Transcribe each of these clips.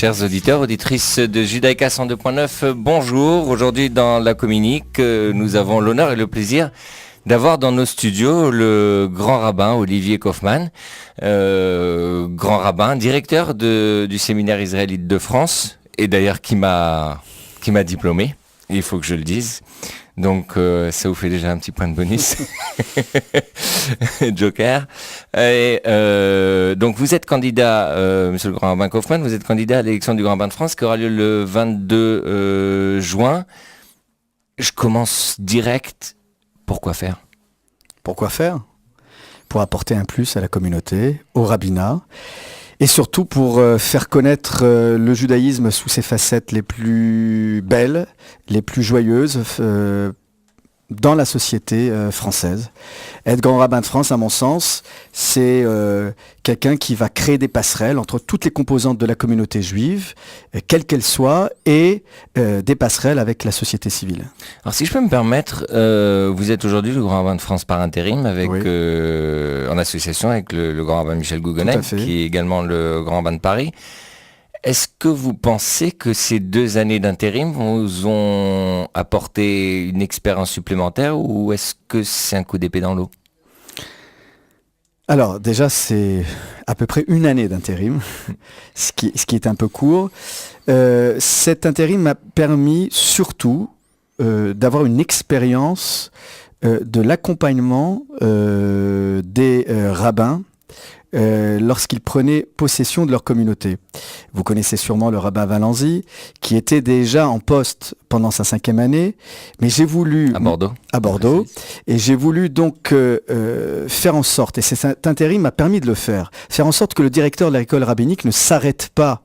Chers auditeurs, auditrices de Judaïka 102.9, bonjour. Aujourd'hui dans La Communique, nous avons l'honneur et le plaisir d'avoir dans nos studios le grand rabbin Olivier Kaufmann, grand rabbin, directeur du séminaire israélite de France, et d'ailleurs qui m'a diplômé, il faut que je le dise. Donc ça vous fait déjà un petit point de bonus. Joker. Et donc vous êtes candidat, monsieur le grand rabbin Kaufmann, vous êtes candidat à l'élection du grand rabbin de France qui aura lieu le 22 juin. Je commence direct. Pourquoi faire ? Pourquoi faire ? Pour apporter un plus à la communauté, au rabbinat, et surtout pour faire connaître le judaïsme sous ses facettes les plus belles, les plus joyeuses dans la société française. Être grand rabbin de France, à mon sens, c'est quelqu'un qui va créer des passerelles entre toutes les composantes de la communauté juive, quelle qu'elle soit, et des passerelles avec la société civile. Alors si je peux me permettre, vous êtes aujourd'hui le grand rabbin de France par intérim, avec, oui. En association avec le grand rabbin Michel Gougonnet, qui est également le grand rabbin de Paris. Est-ce que vous pensez que ces 2 années d'intérim vous ont apporté une expérience supplémentaire ou est-ce que c'est un coup d'épée dans l'eau ? Alors déjà c'est à peu près 1 année d'intérim, ce qui est un peu court. Cet intérim m'a permis surtout d'avoir une expérience de l'accompagnement des rabbins lorsqu'ils prenaient possession de leur communauté. Vous connaissez sûrement le rabbin Valenzi, qui était déjà en poste pendant sa 5e année, mais j'ai voulu... À Bordeaux. Et j'ai voulu donc faire en sorte, et cet intérim m'a permis de le faire en sorte que le directeur de l'école rabbinique ne s'arrête pas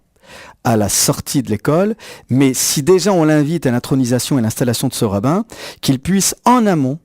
à la sortie de l'école, mais si déjà on l'invite à l'intronisation et l'installation de ce rabbin, qu'il puisse en amont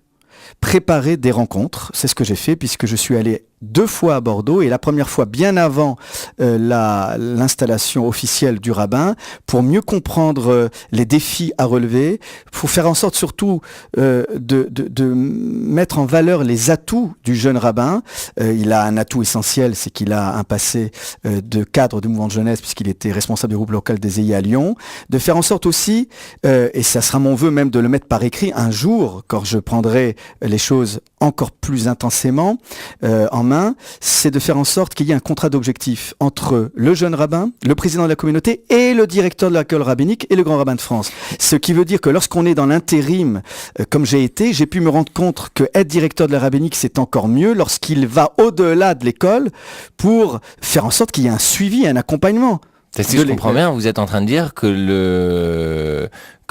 préparer des rencontres. C'est ce que j'ai fait puisque je suis allé 2 fois à Bordeaux et la première fois bien avant l'installation officielle du rabbin pour mieux comprendre les défis à relever, pour faire en sorte surtout de mettre en valeur les atouts du jeune rabbin. Il a un atout essentiel, c'est qu'il a un passé de cadre du mouvement de jeunesse puisqu'il était responsable du groupe local des EI à Lyon. De faire en sorte aussi, et ça sera mon vœu même de le mettre par écrit un jour, quand je prendrai les choses encore plus intensément en main, c'est de faire en sorte qu'il y ait un contrat d'objectif entre le jeune rabbin, le président de la communauté et le directeur de l'école rabbinique et le grand rabbin de France. Ce qui veut dire que lorsqu'on est dans l'intérim, comme j'ai été, j'ai pu me rendre compte que être directeur de la rabbinique, c'est encore mieux lorsqu'il va au-delà de l'école pour faire en sorte qu'il y ait un suivi, un accompagnement. Si je comprends bien, vous êtes en train de dire que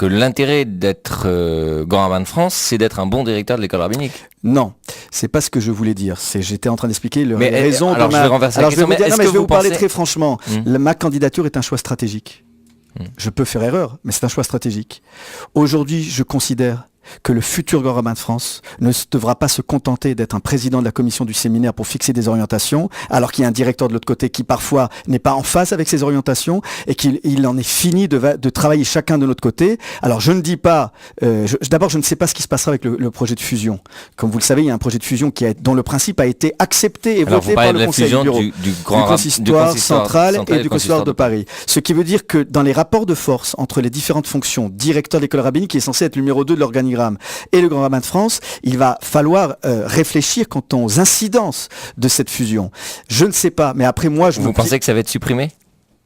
l'intérêt d'être grand rabbin de France, c'est d'être un bon directeur de l'école rabbinique. Non, c'est pas ce que je voulais dire. J'étais en train d'expliquer les raisons de ma... Alors je vais vous parler très franchement. Ma candidature est un choix stratégique. Je peux faire erreur, mais c'est un choix stratégique. Aujourd'hui, je considère que le futur grand rabbin de France ne devra pas se contenter d'être un président de la commission du séminaire pour fixer des orientations, alors qu'il y a un directeur de l'autre côté qui parfois n'est pas en phase avec ces orientations et qu'il en est fini de travailler chacun de notre côté. Alors je ne dis pas, d'abord je ne sais pas ce qui se passera avec le projet de fusion. Comme vous le savez, il y a un projet de fusion dont le principe a été accepté et voté par le Conseil du Bureau, du consistoire central et du consistoire de Paris. Ce qui veut dire que dans les rapports de force entre les différentes fonctions, directeur de l'école rabbinique qui est censé être le numéro 2 de l'organigramme, et le grand rabbin de France, il va falloir réfléchir quant aux incidences de cette fusion. Je ne sais pas, mais après moi... Vous pensez que ça va être supprimé ?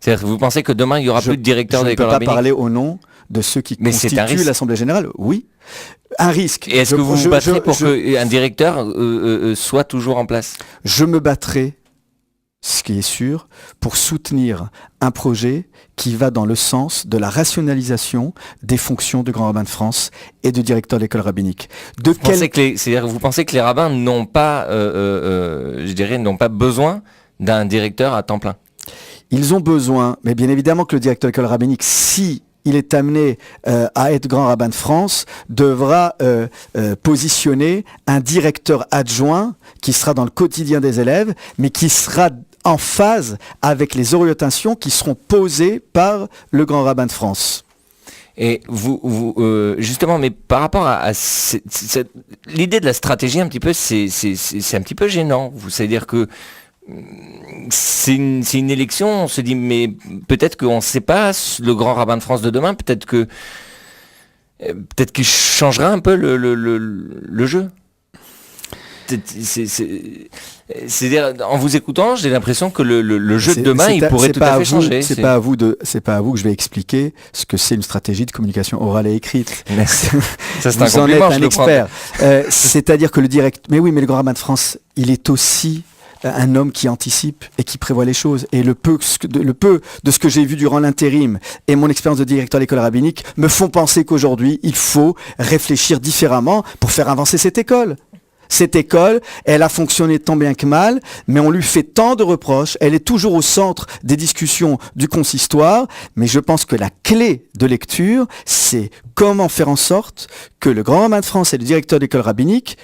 C'est-à-dire, vous pensez que demain, il n'y aura plus de directeur de l'école rabbinique ? Je ne peux pas parler au nom de ceux qui constituent l'Assemblée Générale. Oui, un risque. Et est-ce que vous vous battrez pour qu'un directeur soit toujours en place ? Je me battrai, ce qui est sûr, pour soutenir un projet qui va dans le sens de la rationalisation des fonctions de grand rabbin de France et de directeur de l'école rabbinique. Vous pensez que les rabbins n'ont pas, n'ont pas besoin d'un directeur à temps plein ? Ils ont besoin, mais bien évidemment que le directeur de l'école rabbinique, si il est amené à être grand rabbin de France, devra positionner un directeur adjoint qui sera dans le quotidien des élèves, mais qui sera en phase avec les orientations qui seront posées par le grand rabbin de France. Et justement, mais par rapport à l'idée de la stratégie, un petit peu, c'est un petit peu gênant. C'est-à-dire que c'est une élection, on se dit, mais peut-être qu'on ne sait pas, le grand rabbin de France de demain, peut-être qu'il changera un peu le jeu. C'est-à-dire, en vous écoutant, j'ai l'impression que le jeu de demain, il pourrait tout à fait changer. C'est pas à vous que je vais expliquer ce que c'est une stratégie de communication orale et écrite. Ça, c'est vous en êtes un expert. C'est-à-dire que mais le grand rabbin de France, il est aussi un homme qui anticipe et qui prévoit les choses. Et le peu de ce que j'ai vu durant l'intérim et mon expérience de directeur de l'école rabbinique me font penser qu'aujourd'hui, il faut réfléchir différemment pour faire avancer cette école. Cette école, elle a fonctionné tant bien que mal, mais on lui fait tant de reproches. Elle est toujours au centre des discussions du consistoire. Mais je pense que la clé de lecture, c'est comment faire en sorte que le grand rabbin de France et le directeur de l'école rabbinique,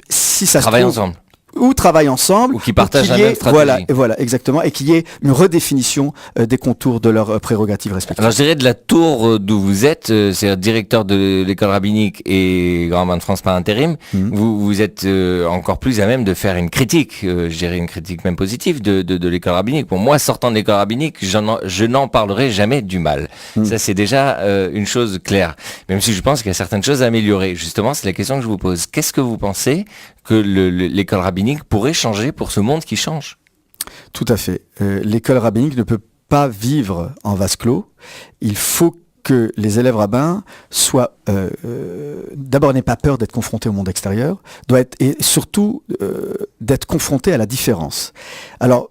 si ça travaillent ensemble. Ou travaillent ensemble, ou qui partagent la même stratégie. Voilà, exactement, et qu'il y ait une redéfinition des contours de leurs prérogatives respectives. Alors je dirais de la tour d'où vous êtes, c'est directeur de l'école rabbinique et grand rabbin de France par intérim, vous êtes encore plus à même de faire une critique, je dirais une critique même positive de l'école rabbinique. Pour moi, sortant de l'école rabbinique, je n'en parlerai jamais du mal. Ça, c'est déjà une chose claire. Même si je pense qu'il y a certaines choses à améliorer. Justement, c'est la question que je vous pose. Qu'est-ce que vous pensez que l'école rabbinique pourrait changer pour ce monde qui change? Tout à fait. L'école rabbinique ne peut pas vivre en vase clos. Il faut que les élèves rabbins soient d'abord n'aient pas peur d'être confrontés au monde extérieur, et surtout d'être confrontés à la différence. Alors,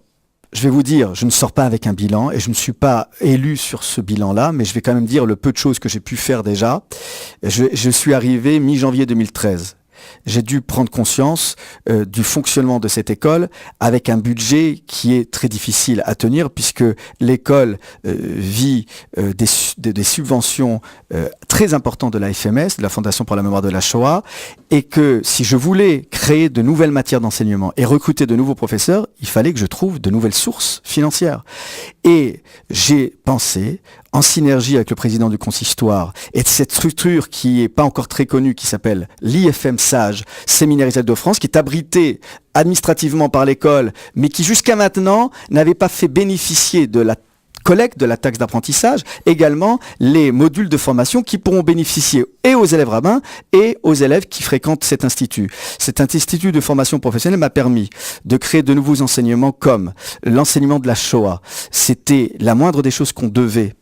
je vais vous dire, je ne sors pas avec un bilan et je ne suis pas élu sur ce bilan-là, mais je vais quand même dire le peu de choses que j'ai pu faire déjà. Je suis arrivé mi-janvier 2013. J'ai dû prendre conscience du fonctionnement de cette école avec un budget qui est très difficile à tenir puisque l'école vit des subventions très importantes de la FMS, de la Fondation pour la mémoire de la Shoah, et que si je voulais créer de nouvelles matières d'enseignement et recruter de nouveaux professeurs, il fallait que je trouve de nouvelles sources financières. Et j'ai pensé, en synergie avec le président du consistoire et de cette structure qui est pas encore très connue, qui s'appelle l'IFM Sage, Séminaire Israël de France, qui est abritée administrativement par l'école, mais qui jusqu'à maintenant n'avait pas fait bénéficier de la collecte de la taxe d'apprentissage, également les modules de formation qui pourront bénéficier et aux élèves rabbins et aux élèves qui fréquentent cet institut. Cet institut de formation professionnelle m'a permis de créer de nouveaux enseignements comme l'enseignement de la Shoah. C'était la moindre des choses qu'on devait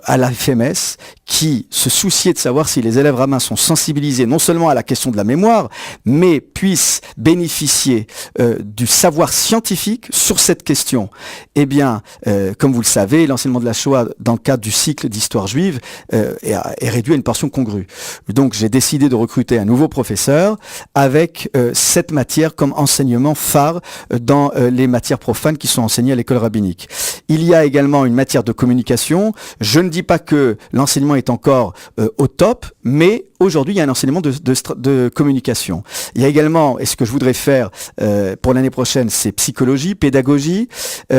à la FMS, qui se souciait de savoir si les élèves rabbins sont sensibilisés non seulement à la question de la mémoire, mais puissent bénéficier du savoir scientifique sur cette question. Eh bien, comme vous le savez, l'enseignement de la Shoah dans le cadre du cycle d'histoire juive est réduit à une portion congrue. Donc j'ai décidé de recruter un nouveau professeur avec cette matière comme enseignement phare dans les matières profanes qui sont enseignées à l'école rabbinique. Il y a également une matière de communication. Je ne dis pas que l'enseignement est encore au top, mais aujourd'hui, il y a un enseignement de communication. Il y a également, et ce que je voudrais faire pour l'année prochaine, c'est psychologie, pédagogie.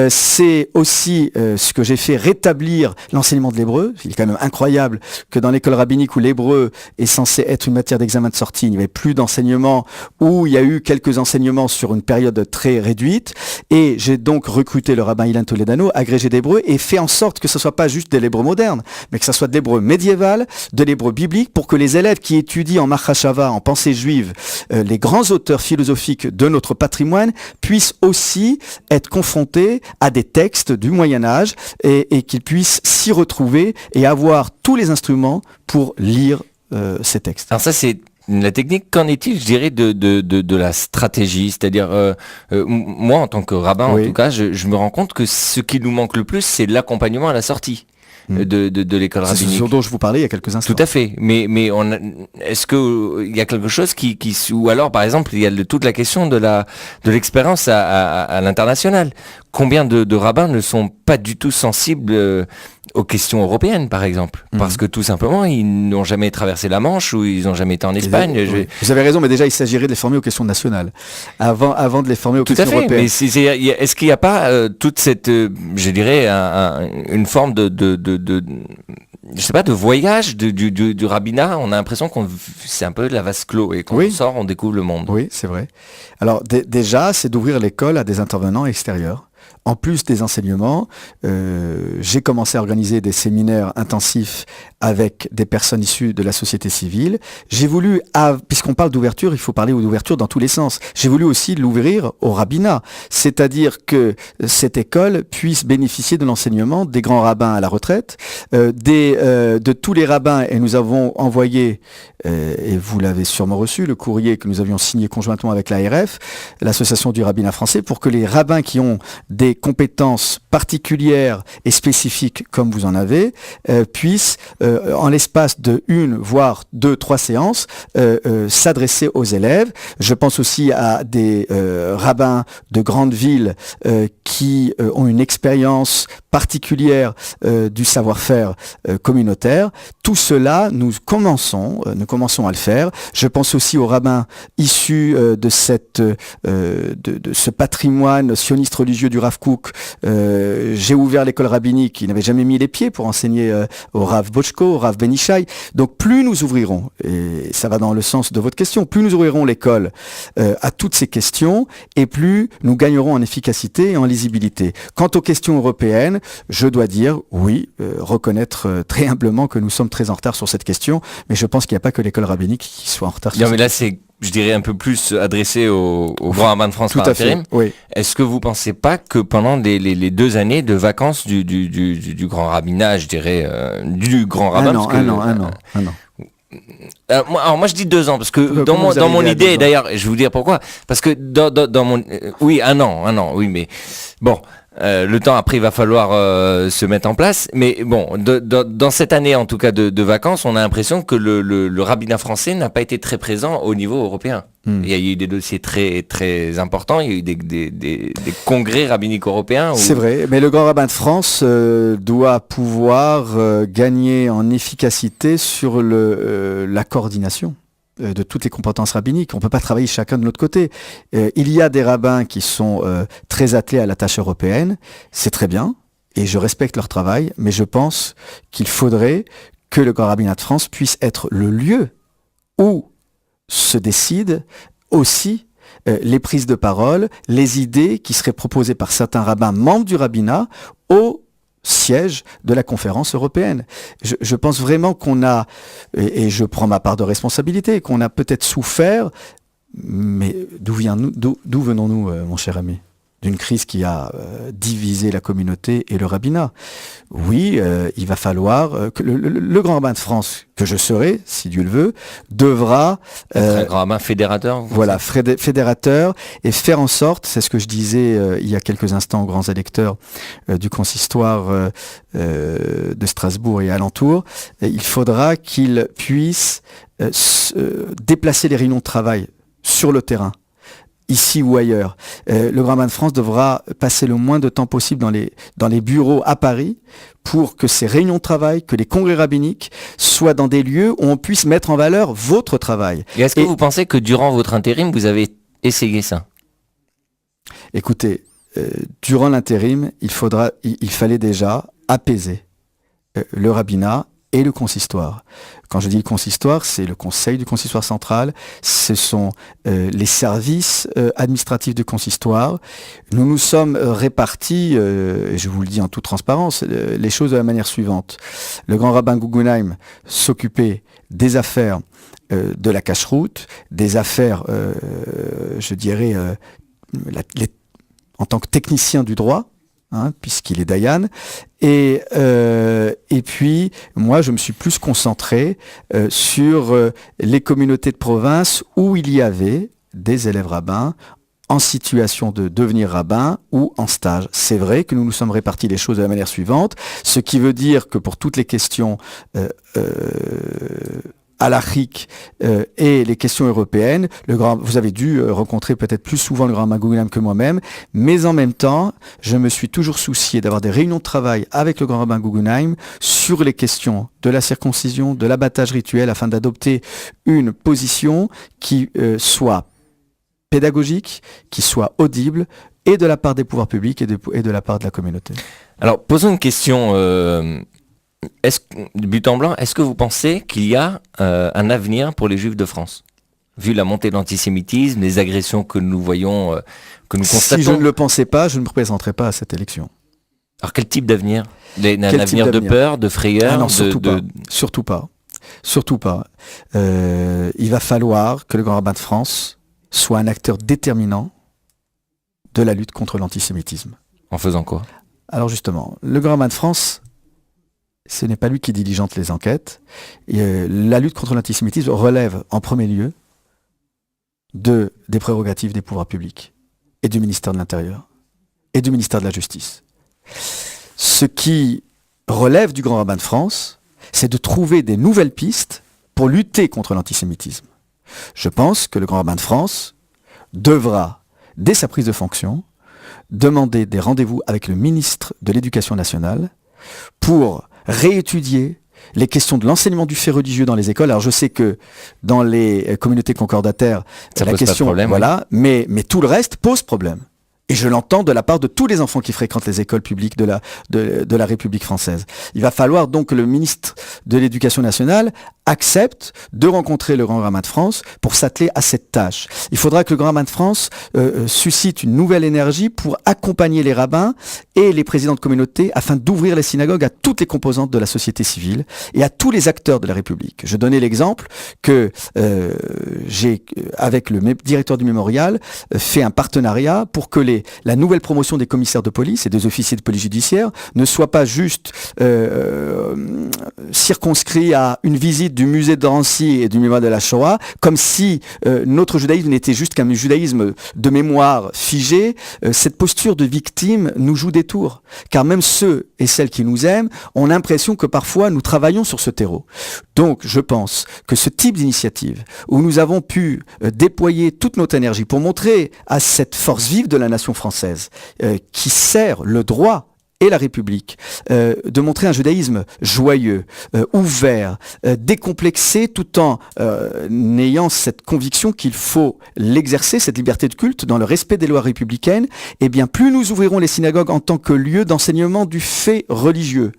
C'est aussi ce que j'ai fait, rétablir l'enseignement de l'hébreu. Il est quand même incroyable que dans l'école rabbinique où l'hébreu est censé être une matière d'examen de sortie, il n'y avait plus d'enseignement, où il y a eu quelques enseignements sur une période très réduite. Et j'ai donc recruté le rabbin Ilan Toledano, agrégé d'hébreu, et fait en sorte que ce soit pas juste de l'hébreu moderne, mais que ce soit de l'hébreu médiéval, de l'hébreu biblique, pour que les élèves qui étudient en Machashava, en pensée juive, les grands auteurs philosophiques de notre patrimoine, puissent aussi être confrontés à des textes du Moyen-Âge et qu'ils puissent s'y retrouver et avoir tous les instruments pour lire ces textes. Alors ça, c'est la technique. Qu'en est-il, je dirais, de la stratégie? C'est-à-dire, moi, en tant que rabbin, en tout cas, je me rends compte que ce qui nous manque le plus, c'est l'accompagnement à la sortie de l'école rabbinique. C'est ce dont je vous parlais il y a quelques instants. Tout à fait. Mais est-ce que il y a quelque chose ou alors, par exemple, il y a toute la question de l'expérience à l'international. Combien de rabbins ne sont pas du tout sensibles aux questions européennes, par exemple, parce que tout simplement, ils n'ont jamais traversé la Manche ou ils n'ont jamais été en Espagne. Vous avez raison, mais déjà, il s'agirait de les former aux questions nationales, avant de les former aux questions européennes. Mais est-ce qu'il n'y a pas toute cette, je dirais, une forme je sais pas, de voyage du rabbinat. On a l'impression qu'on c'est un peu la vase clos et quand on sort, on découvre le monde. Oui, c'est vrai. Alors déjà, c'est d'ouvrir l'école à des intervenants extérieurs. En plus des enseignements, j'ai commencé à organiser des séminaires intensifs avec des personnes issues de la société civile. J'ai voulu, puisqu'on parle d'ouverture, il faut parler d'ouverture dans tous les sens. J'ai voulu aussi l'ouvrir au rabbinat, c'est-à-dire que cette école puisse bénéficier de l'enseignement des grands rabbins à la retraite, de tous les rabbins, et nous avons envoyé, et vous l'avez sûrement reçu, le courrier que nous avions signé conjointement avec l'ARF, l'Association du rabbinat français, pour que les rabbins qui ont des compétences particulières et spécifiques comme vous en avez, puissent en l'espace de 1, voire 2, 3 séances, s'adresser aux élèves. Je pense aussi à des rabbins de grandes villes qui ont une expérience particulière du savoir-faire communautaire. Tout cela, nous commençons à le faire. Je pense aussi aux rabbins issus de ce patrimoine sioniste religieux du Rav Kook. J'ai ouvert l'école rabbinique, il n'avait jamais mis les pieds pour enseigner au Rav Bochko, au Rav Benishai. Donc plus nous ouvrirons, et ça va dans le sens de votre question, plus nous ouvrirons l'école à toutes ces questions, et plus nous gagnerons en efficacité et en lisibilité. Quant aux questions européennes, je dois dire, oui, reconnaître très humblement que nous sommes très en retard sur cette question, mais je pense qu'il n'y a pas que l'école rabbinique qui soit en retard sur non, mais là, c'est, je dirais, un peu plus adressé au grand rabbin de France par intérim. Oui. Est-ce que vous pensez pas que pendant les 2 années de vacances du grand rabbinat, je dirais, du grand rabbin... Un an. Moi je dis 2 ans parce que dans mon idée, et d'ailleurs je vais vous dire pourquoi, parce que dans mon oui un an oui, mais bon, le temps après il va falloir se mettre en place, mais bon dans cette année en tout cas de vacances, on a l'impression que le rabbinat français n'a pas été très présent au niveau européen. Il y a eu des dossiers très très importants, il y a eu des congrès rabbiniques européens. C'est vrai, mais le grand rabbin de France doit pouvoir gagner en efficacité sur la coordination de toutes les compétences rabbiniques. On ne peut pas travailler chacun de notre côté. Il y a des rabbins qui sont très attelés à la tâche européenne, c'est très bien, et je respecte leur travail, mais je pense qu'il faudrait que le grand rabbinat de France puisse être le lieu où se décident aussi les prises de parole, les idées qui seraient proposées par certains rabbins membres du rabbinat au siège de la conférence européenne. Je pense vraiment qu'on a, et je prends ma part de responsabilité, qu'on a peut-être souffert, mais d'où venons-nous, mon cher ami ? D'une crise qui a divisé la communauté et le rabbinat. Oui, il va falloir que le grand rabbin de France, que je serai, si Dieu le veut, devra... être un grand rabbin fédérateur. Voilà, fédérateur, et faire en sorte, c'est ce que je disais il y a quelques instants aux grands électeurs du consistoire de Strasbourg et alentour, il faudra qu'ils puissent déplacer les réunions de travail sur le terrain, ici ou ailleurs. Le grand rabbin de France devra passer le moins de temps possible dans les bureaux à Paris pour que ces réunions de travail, que les congrès rabbiniques soient dans des lieux où on puisse mettre en valeur votre travail. Et est-ce que vous pensez que durant votre intérim, vous avez essayé ça ? Écoutez, durant l'intérim, il fallait déjà apaiser le rabbinat et le consistoire. Quand je dis le consistoire, c'est le conseil du consistoire central, ce sont les services administratifs du consistoire. Nous nous sommes répartis, et je vous le dis en toute transparence, les choses de la manière suivante. Le grand rabbin Guggenheim s'occupait des affaires de la cache-route, des affaires, je dirais, en tant que technicien du droit, puisqu'il est Dayan, et puis moi je me suis plus concentré sur les communautés de province où il y avait des élèves rabbins en situation de devenir rabbin ou en stage. C'est vrai que nous nous sommes répartis les choses de la manière suivante, ce qui veut dire que pour toutes les questions halachiques et les questions européennes, vous avez dû rencontrer peut-être plus souvent le grand rabbin Guggenheim que moi-même, mais en même temps, je me suis toujours soucié d'avoir des réunions de travail avec le grand rabbin Guggenheim sur les questions de la circoncision, de l'abattage rituel, afin d'adopter une position qui soit pédagogique, qui soit audible, et de la part des pouvoirs publics et de la part de la communauté. Alors, posons une question de but en blanc, est-ce que vous pensez qu'il y a un avenir pour les Juifs de France ? Vu la montée de l'antisémitisme, les agressions que nous voyons, que nous constatons. Si je ne le pensais pas, je ne me présenterais pas à cette élection. Alors quel type d'avenir ? Un avenir de peur, de frayeur ? Non, surtout pas. Surtout pas. Surtout pas. Il va falloir que le Grand Rabbin de France soit un acteur déterminant de la lutte contre l'antisémitisme. En faisant quoi ? Alors justement, le Grand Rabbin de France, ce n'est pas lui qui diligente les enquêtes. La lutte contre l'antisémitisme relève en premier lieu des prérogatives des pouvoirs publics et du ministère de l'Intérieur et du ministère de la Justice. Ce qui relève du Grand Rabbin de France, c'est de trouver des nouvelles pistes pour lutter contre l'antisémitisme. Je pense que le Grand Rabbin de France devra, dès sa prise de fonction, demander des rendez-vous avec le ministre de l'Éducation nationale pour réétudier les questions de l'enseignement du fait religieux dans les écoles. Alors je sais que dans les communautés concordataires, ça la pose question, pas de problème, voilà, oui. mais tout le reste pose problème. Et je l'entends de la part de tous les enfants qui fréquentent les écoles publiques de la République française. Il va falloir donc que le ministre de l'Éducation nationale accepte de rencontrer le Grand Rabbin de France pour s'atteler à cette tâche. Il faudra que le Grand Rabbin de France suscite une nouvelle énergie pour accompagner les rabbins et les présidents de communauté afin d'ouvrir les synagogues à toutes les composantes de la société civile et à tous les acteurs de la République. Je donnais l'exemple que j'ai, avec le directeur du mémorial, fait un partenariat pour que la nouvelle promotion des commissaires de police et des officiers de police judiciaire ne soit pas juste circonscrit à une visite du musée de Drancy et du mémoire de la Shoah, comme si notre judaïsme n'était juste qu'un judaïsme de mémoire figé. Cette posture de victime nous joue des tours, car même ceux et celles qui nous aiment ont l'impression que parfois nous travaillons sur ce terreau. Donc je pense que ce type d'initiative, où nous avons pu déployer toute notre énergie pour montrer à cette force vive de la nation française, qui sert le droit et la République, de montrer un judaïsme joyeux, ouvert, décomplexé, tout en ayant cette conviction qu'il faut l'exercer, cette liberté de culte, dans le respect des lois républicaines, et bien plus nous ouvrirons les synagogues en tant que lieu d'enseignement du fait religieux.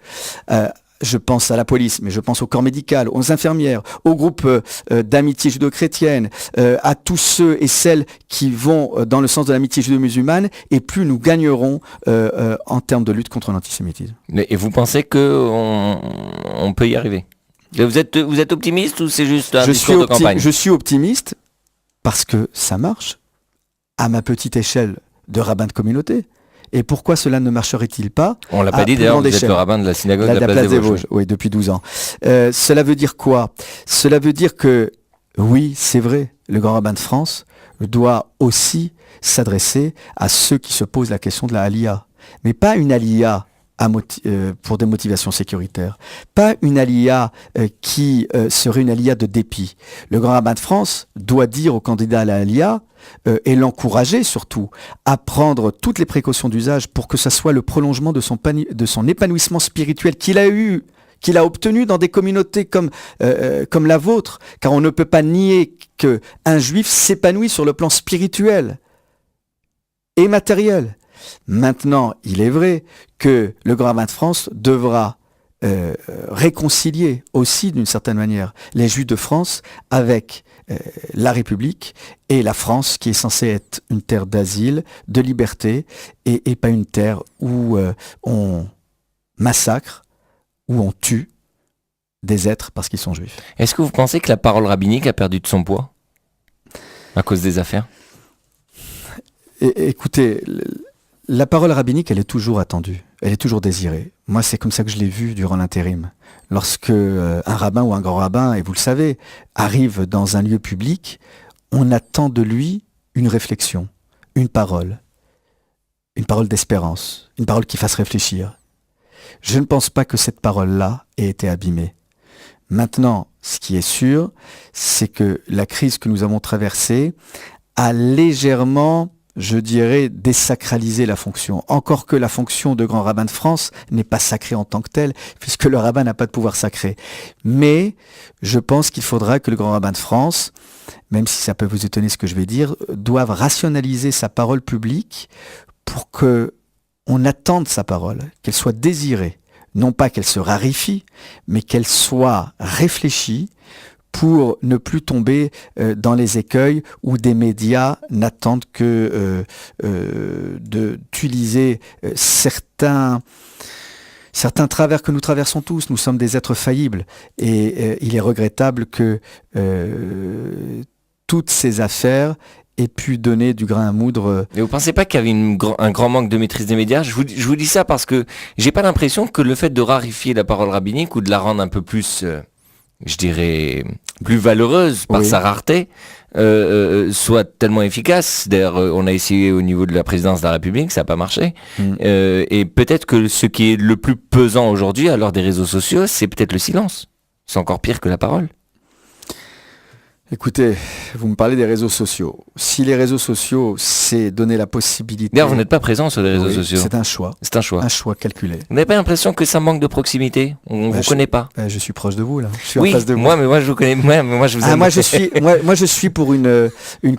Je pense à la police, mais je pense au corps médical, aux infirmières, aux groupes d'amitié judo-chrétienne, à tous ceux et celles qui vont dans le sens de l'amitié judo-musulmane, et plus nous gagnerons en termes de lutte contre l'antisémitisme. Et vous pensez qu'on peut y arriver ? Vous êtes optimiste ou c'est juste un discours de campagne ? Je suis optimiste parce que ça marche à ma petite échelle de rabbin de communauté. Et pourquoi cela ne marcherait-il pas ? On l'a pas dit d'ailleurs, vous êtes le rabbin de la synagogue de la place des Vosges. Oui, depuis 12 ans. Cela veut dire quoi ? Cela veut dire que, oui, c'est vrai, le grand rabbin de France doit aussi s'adresser à ceux qui se posent la question de la Aliyah. Mais pas une Aliyah pour des motivations sécuritaires. Pas une Aliyah qui serait une Aliyah de dépit. Le grand rabbin de France doit dire au candidat à la Aliyah, et l'encourager surtout à prendre toutes les précautions d'usage pour que ça soit le prolongement de son épanouissement spirituel qu'il a obtenu dans des communautés comme la vôtre, car on ne peut pas nier qu'un juif s'épanouit sur le plan spirituel et matériel. Maintenant, il est vrai que le grand rabbin de France devra réconcilier aussi d'une certaine manière les Juifs de France avec la République et la France qui est censée être une terre d'asile, de liberté et pas une terre où on massacre, où on tue des êtres parce qu'ils sont juifs. Est-ce que vous pensez que la parole rabbinique a perdu de son poids à cause des affaires ? Écoutez, la parole rabbinique, elle est toujours attendue, elle est toujours désirée. Moi, c'est comme ça que je l'ai vu durant l'intérim. Lorsque un rabbin ou un grand rabbin, et vous le savez, arrive dans un lieu public, on attend de lui une réflexion, une parole d'espérance, une parole qui fasse réfléchir. Je ne pense pas que cette parole-là ait été abîmée. Maintenant, ce qui est sûr, c'est que la crise que nous avons traversée a légèrement, je dirais, désacraliser la fonction. Encore que la fonction de grand rabbin de France n'est pas sacrée en tant que telle, puisque le rabbin n'a pas de pouvoir sacré. Mais je pense qu'il faudra que le grand rabbin de France, même si ça peut vous étonner ce que je vais dire, doive rationaliser sa parole publique pour que on attende sa parole, qu'elle soit désirée non pas qu'elle se raréfie, mais qu'elle soit réfléchie pour ne plus tomber dans les écueils où des médias n'attendent que d'utiliser certains travers que nous traversons tous. Nous sommes des êtres faillibles et il est regrettable que toutes ces affaires aient pu donner du grain à moudre. Et vous pensez pas qu'il y avait un grand manque de maîtrise des médias ? Je vous dis ça parce que j'ai pas l'impression que le fait de raréfier la parole rabbinique ou de la rendre un peu plus, je dirais, plus valeureuse par sa rareté, soit tellement efficace. D'ailleurs, on a essayé au niveau de la présidence de la République, ça n'a pas marché. Et peut-être que ce qui est le plus pesant aujourd'hui, à l'heure des réseaux sociaux, c'est peut-être le silence. C'est encore pire que la parole. Écoutez, vous me parlez des réseaux sociaux. Si les réseaux sociaux, c'est donner la possibilité... D'ailleurs, vous n'êtes pas présent sur les réseaux sociaux. C'est un choix. C'est un choix. Un choix calculé. Vous n'avez pas l'impression que ça manque de proximité ? On ne vous connaît pas. Je suis proche de vous, là. Je suis oui, en face de vous. Moi, je vous connais. Moi, je vous aime. Moi, je suis pour une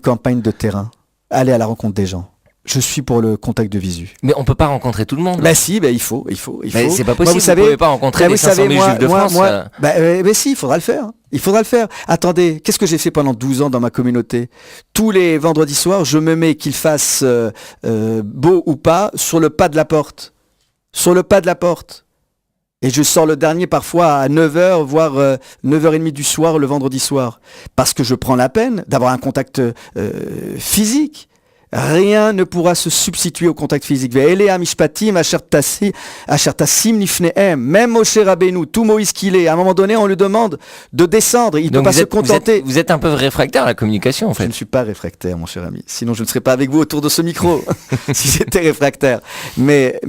campagne de terrain. Aller à la rencontre des gens. Je suis pour le contact de visu. Mais on peut pas rencontrer tout le monde. Bah si, il faut. Mais c'est pas possible. Vous savez, vous pouvez pas rencontrer les 500 000 juifs de France. Mais si, il faudra le faire. Il faudra le faire. Attendez, qu'est-ce que j'ai fait pendant 12 ans dans ma communauté ? Tous les vendredis soirs, je me mets, qu'il fasse beau ou pas, sur le pas de la porte. Sur le pas de la porte. Et je sors le dernier parfois à 9h, voire 9h30 du soir, le vendredi soir. Parce que je prends la peine d'avoir un contact physique. Rien ne pourra se substituer au contact physique. Même Moshe Rabbeinu, tout Moïse qu'il est, à un moment donné, on lui demande de descendre. Il ne peut pas se contenter. Vous êtes un peu réfractaire à la communication, en fait. Je ne suis pas réfractaire, mon cher ami. Sinon, je ne serais pas avec vous autour de ce micro, si j'étais réfractaire. Mais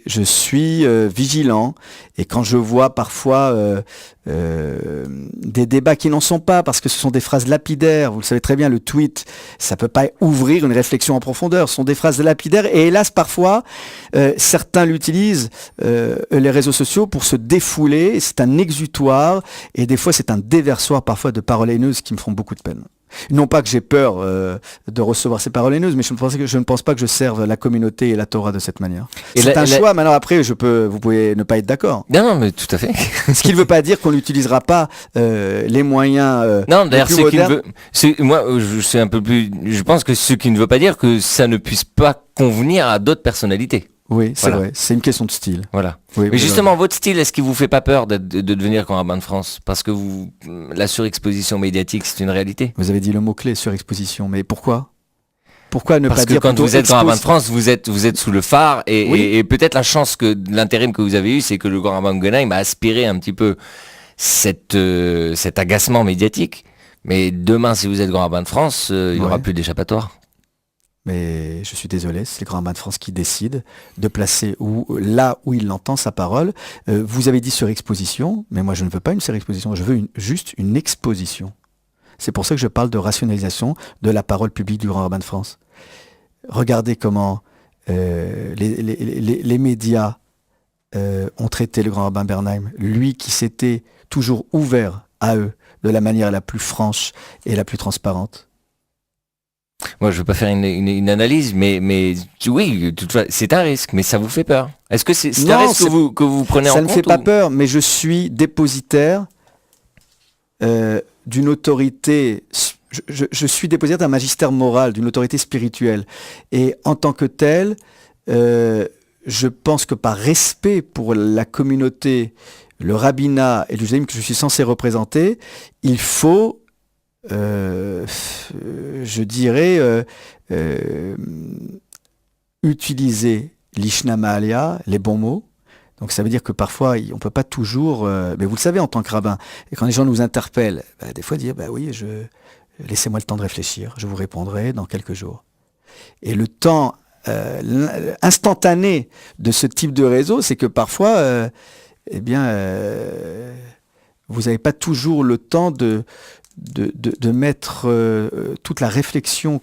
je suis vigilant. Et quand je vois parfois des débats qui n'en sont pas, parce que ce sont des phrases lapidaires, vous le savez très bien, le tweet, ça peut pas ouvrir une réflexion en profondeur, ce sont des phrases lapidaires, et hélas, parfois, certains l'utilisent, les réseaux sociaux, pour se défouler, c'est un exutoire, et des fois c'est un déversoir parfois de paroles haineuses qui me font beaucoup de peine. Non pas que j'ai peur de recevoir ces paroles haineuses, mais je ne pense pas que je serve la communauté et la Torah de cette manière. C'est un choix. Maintenant, après, vous pouvez ne pas être d'accord. Non, mais tout à fait. Ce qui ne veut pas dire qu'on n'utilisera pas les moyens. Non, d'ailleurs, moi, je suis un peu plus. Je pense que ce qui ne veut pas dire que ça ne puisse pas convenir à d'autres personnalités. Oui, c'est vrai. C'est une question de style. Voilà. Oui, mais justement, votre style, est-ce qu'il vous fait pas peur de devenir grand rabbin de France ? Parce que la surexposition médiatique, c'est une réalité. Vous avez dit le mot-clé, surexposition. Mais pourquoi ? Pourquoi ne Parce pas que dire quand vous êtes grand rabbin de France, vous êtes sous le phare et peut-être la chance que l'intérim que vous avez eu, c'est que le grand rabbin Guggenheim a aspiré un petit peu cet agacement médiatique. Mais demain, si vous êtes grand rabbin de France, il n'y aura plus d'échappatoire. Mais je suis désolé, c'est le grand rabbin de France qui décide de placer là où il entend sa parole. Vous avez dit surexposition, mais moi je ne veux pas une surexposition, je veux juste une exposition. C'est pour ça que je parle de rationalisation de la parole publique du grand rabbin de France. Regardez comment les médias ont traité le grand rabbin Bernheim, lui qui s'était toujours ouvert à eux de la manière la plus franche et la plus transparente. Moi, je ne veux pas faire une analyse, mais oui, c'est un risque, mais ça vous fait peur. Est-ce que c'est un risque que vous prenez en compte ? Ça ne fait pas peur, mais je suis dépositaire d'une autorité, je suis dépositaire d'un magistère moral, d'une autorité spirituelle. Et en tant que tel, je pense que par respect pour la communauté, le rabbinat et le judaïsme que je suis censé représenter, il faut... je dirais utiliser l'Ishna Ma'alia, les bons mots. Donc ça veut dire que parfois on ne peut pas toujours, mais vous le savez en tant que rabbin, et quand les gens nous interpellent, des fois dire oui, laissez-moi le temps de réfléchir, je vous répondrai dans quelques jours. Et le temps instantané de ce type de réseau, c'est que parfois vous n'avez pas toujours le temps de mettre toute la réflexion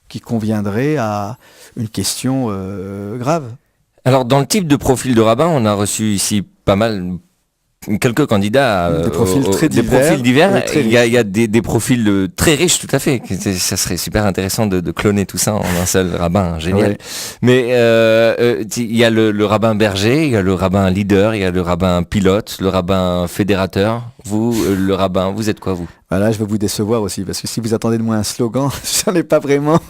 qui conviendrait à une question grave. Alors, dans le type de profil de rabbin, on a reçu ici pas mal quelques candidats Des profils très des divers. profils divers. Très Il y a des profils très riches, tout à fait. Ça serait super intéressant de cloner tout ça en un seul rabbin, génial. Ouais. Mais il y a le rabbin berger, il y a le rabbin leader, il y a le rabbin pilote, le rabbin fédérateur. Vous, le rabbin, vous êtes quoi, vous? Voilà, je vais vous décevoir aussi, parce que si vous attendez de moi un slogan, j'en ai pas vraiment.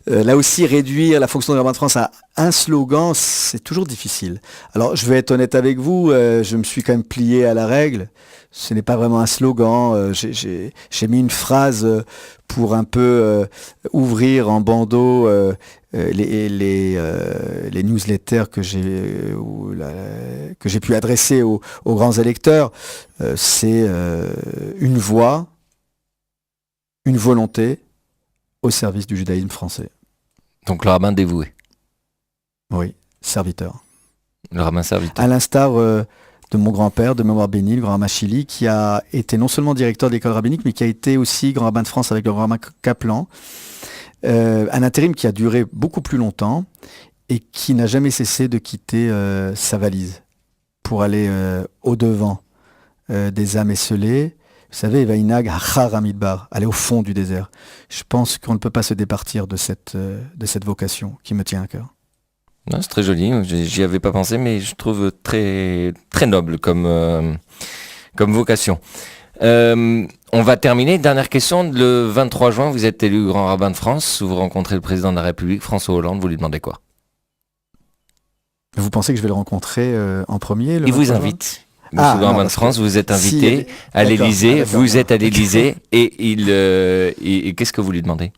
Là aussi, réduire la fonction de rabbin de France à un slogan, c'est toujours difficile. Alors, je vais être honnête avec vous, je me suis quand même plié à la règle. Ce n'est pas vraiment un slogan. J'ai mis une phrase pour un peu ouvrir en bandeau les newsletters que j'ai pu adresser aux grands électeurs. C'est une voix, une volonté au service du judaïsme français. Donc le rabbin dévoué. Oui, serviteur. Le rabbin serviteur. À l'instar de mon grand-père, de mémoire bénie, le grand rabbin Chili, qui a été non seulement directeur de l'école rabbinique, mais qui a été aussi grand rabbin de France avec le grand rabbin Kaplan. Un intérim qui a duré beaucoup plus longtemps et qui n'a jamais cessé de quitter sa valise pour aller au-devant des âmes esselées. Vous savez, Vainag Hachar Amidbar, aller au fond du désert. Je pense qu'on ne peut pas se départir de cette vocation qui me tient à cœur. Non, c'est très joli, j'y avais pas pensé, mais je trouve très, très noble comme vocation. On va terminer. Dernière question. Le 23 juin, vous êtes élu grand rabbin de France. Vous rencontrez le président de la République, François Hollande. Vous lui demandez quoi? Vous pensez que je vais le rencontrer en premier? Il vous invite. Monsieur le grand rabbin de France, vous êtes invité à l'Élysée. Vous êtes à l'Élysée et qu'est-ce que vous lui demandez?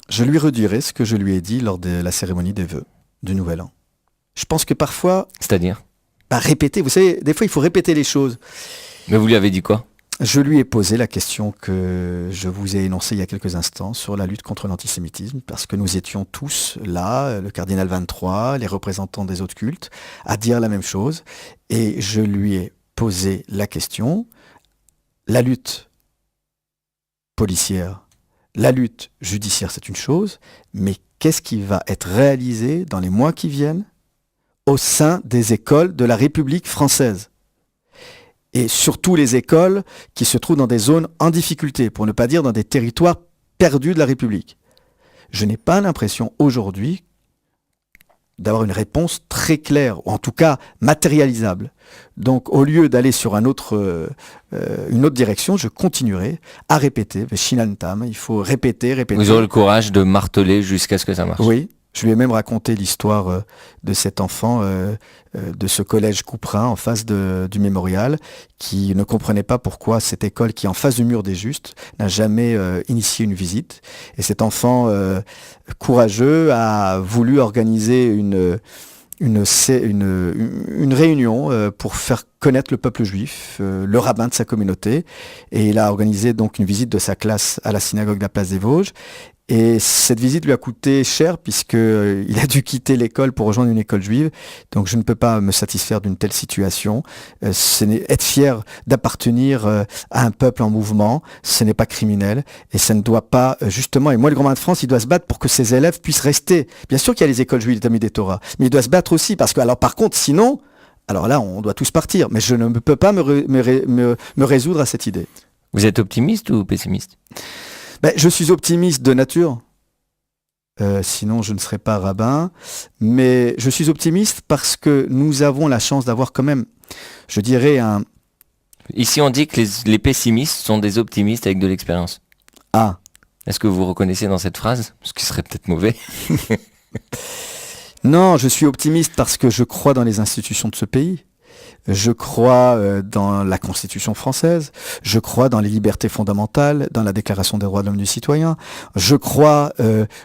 Je lui redirai ce que je lui ai dit lors de la cérémonie des vœux du Nouvel An. Je pense que parfois... C'est-à-dire? Répéter. Vous savez, des fois, il faut répéter les choses. Mais vous lui avez dit quoi? Je lui ai posé la question que je vous ai énoncée il y a quelques instants sur la lutte contre l'antisémitisme, parce que nous étions tous là, le cardinal 23, les représentants des autres cultes, à dire la même chose. Et je lui ai posé la question, la lutte policière, la lutte judiciaire, c'est une chose, mais qu'est-ce qui va être réalisé dans les mois qui viennent au sein des écoles de la République française ? Et surtout les écoles qui se trouvent dans des zones en difficulté, pour ne pas dire dans des territoires perdus de la République. Je n'ai pas l'impression aujourd'hui d'avoir une réponse très claire, ou en tout cas matérialisable. Donc au lieu d'aller sur une autre direction, je continuerai à répéter, Shinantam, il faut répéter. Vous aurez le courage de marteler jusqu'à ce que ça marche. Oui. Je lui ai même raconté l'histoire de cet enfant de ce collège Couperin en face du mémorial qui ne comprenait pas pourquoi cette école qui est en face du mur des Justes n'a jamais initié une visite. Et cet enfant courageux a voulu organiser une réunion pour faire connaître le peuple juif, le rabbin de sa communauté. Et il a organisé donc une visite de sa classe à la synagogue de la Place des Vosges. Et cette visite lui a coûté cher puisqu'il a dû quitter l'école pour rejoindre une école juive. Donc je ne peux pas me satisfaire d'une telle situation. Être fier d'appartenir à un peuple en mouvement, ce n'est pas criminel. Et ça ne doit pas, justement, et moi le grand rabbin de France, il doit se battre pour que ses élèves puissent rester. Bien sûr qu'il y a les écoles juives, les Talmud des Torah, mais il doit se battre aussi parce que, alors par contre, sinon, alors là, on doit tous partir. Mais je ne peux pas me résoudre à cette idée. Vous êtes optimiste ou pessimiste ? Je suis optimiste de nature, sinon je ne serais pas rabbin, mais je suis optimiste parce que nous avons la chance d'avoir quand même, je dirais, Ici on dit que les pessimistes sont des optimistes avec de l'expérience. Ah. Est-ce que vous vous reconnaissez dans cette phrase? Ce qui serait peut-être mauvais. Non, je suis optimiste parce que je crois dans les institutions de ce pays. Je crois dans la Constitution française, je crois dans les libertés fondamentales, dans la Déclaration des droits de l'homme et du citoyen, je crois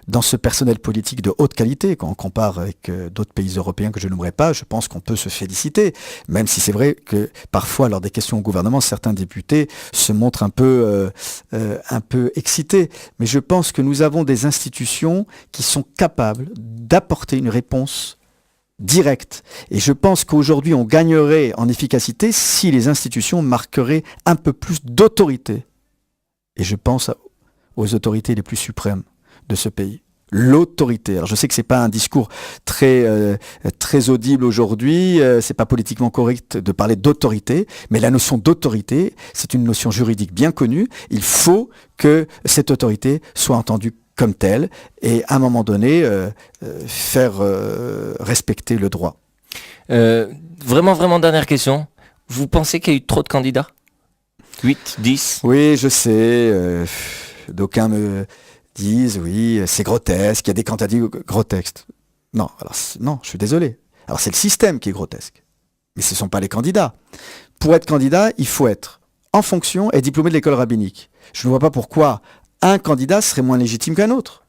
dans ce personnel politique de haute qualité. Quand on compare avec d'autres pays européens que je n'aimerais pas, je pense qu'on peut se féliciter, même si c'est vrai que parfois, lors des questions au gouvernement, certains députés se montrent un peu excités. Mais je pense que nous avons des institutions qui sont capables d'apporter une réponse direct. Et je pense qu'aujourd'hui, on gagnerait en efficacité si les institutions marqueraient un peu plus d'autorité. Et je pense aux autorités les plus suprêmes de ce pays, l'autorité. Alors je sais que c'est pas un discours très audible aujourd'hui, c'est pas politiquement correct de parler d'autorité, mais la notion d'autorité, c'est une notion juridique bien connue. Il faut que cette autorité soit entendue comme telle et à un moment donné faire respecter le droit. Vraiment dernière question. Vous pensez qu'il y a eu trop de candidats ? 8, 10 ? Oui, je sais. D'aucuns me disent, oui, c'est grotesque, il y a des candidats grotesques. Non, non, je suis désolé. Alors c'est le système qui est grotesque. Mais ce ne sont pas les candidats. Pour être candidat, il faut être en fonction et diplômé de l'école rabbinique. Je ne vois pas pourquoi un candidat serait moins légitime qu'un autre.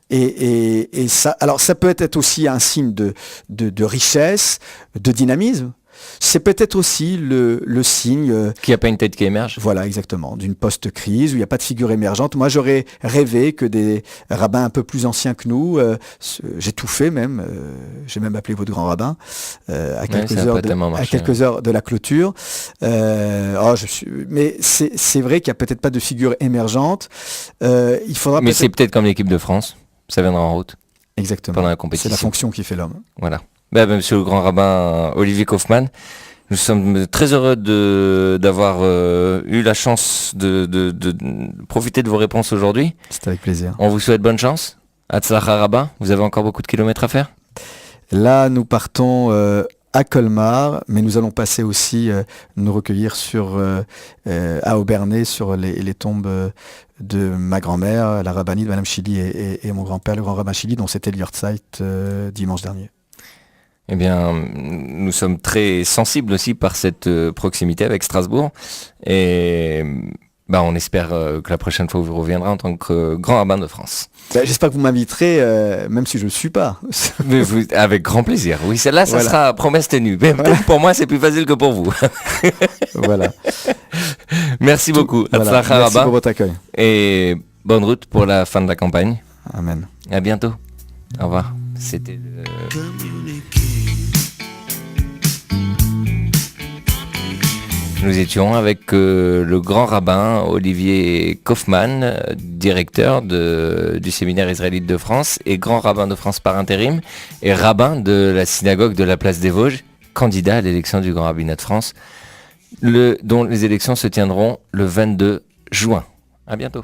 Et ça, alors ça peut être aussi un signe de richesse, de dynamisme. C'est peut-être aussi le signe... Qu'il n'y a pas une tête qui émerge. Voilà, exactement. D'une post-crise où il n'y a pas de figure émergente. Moi, j'aurais rêvé que des rabbins un peu plus anciens que nous, j'ai tout fait même, j'ai même appelé votre grand rabbin à quelques heures de la clôture. Mais c'est vrai qu'il n'y a peut-être pas de figure émergente. Il faudra mais c'est peut-être comme l'équipe de France, ça viendra en route. Exactement. Pendant la compétition. C'est la fonction qui fait l'homme. Voilà. Monsieur le grand rabbin Olivier Kaufmann, nous sommes très heureux d'avoir eu la chance de profiter de vos réponses aujourd'hui. C'est avec plaisir. On vous souhaite bonne chance. Hatzlacha Rabba, vous avez encore beaucoup de kilomètres à faire ? Là, nous partons à Colmar, mais nous allons passer aussi nous recueillir à Aubernais sur les tombes de ma grand-mère, la rabbinite Madame Chili et mon grand-père, le grand rabbin Chili, dont c'était l'Yurtzeit dimanche dernier. Eh bien, nous sommes très sensibles aussi par cette proximité avec Strasbourg et on espère que la prochaine fois vous reviendrez en tant que grand rabbin de France. J'espère que vous m'inviterez, même si je ne le suis pas. Mais avec grand plaisir. Oui, celle-là, ça sera promesse tenue. Mais peut-être pour moi, c'est plus facile que pour vous. Voilà. Merci beaucoup. Voilà. Merci pour votre accueil. Et bonne route pour la fin de la campagne. Amen. À bientôt. Au revoir. C'était Nous étions avec le grand rabbin Olivier Kaufmann, directeur du séminaire israélite de France et grand rabbin de France par intérim et rabbin de la synagogue de la place des Vosges, candidat à l'élection du grand rabbinat de France, dont les élections se tiendront le 22 juin. À bientôt.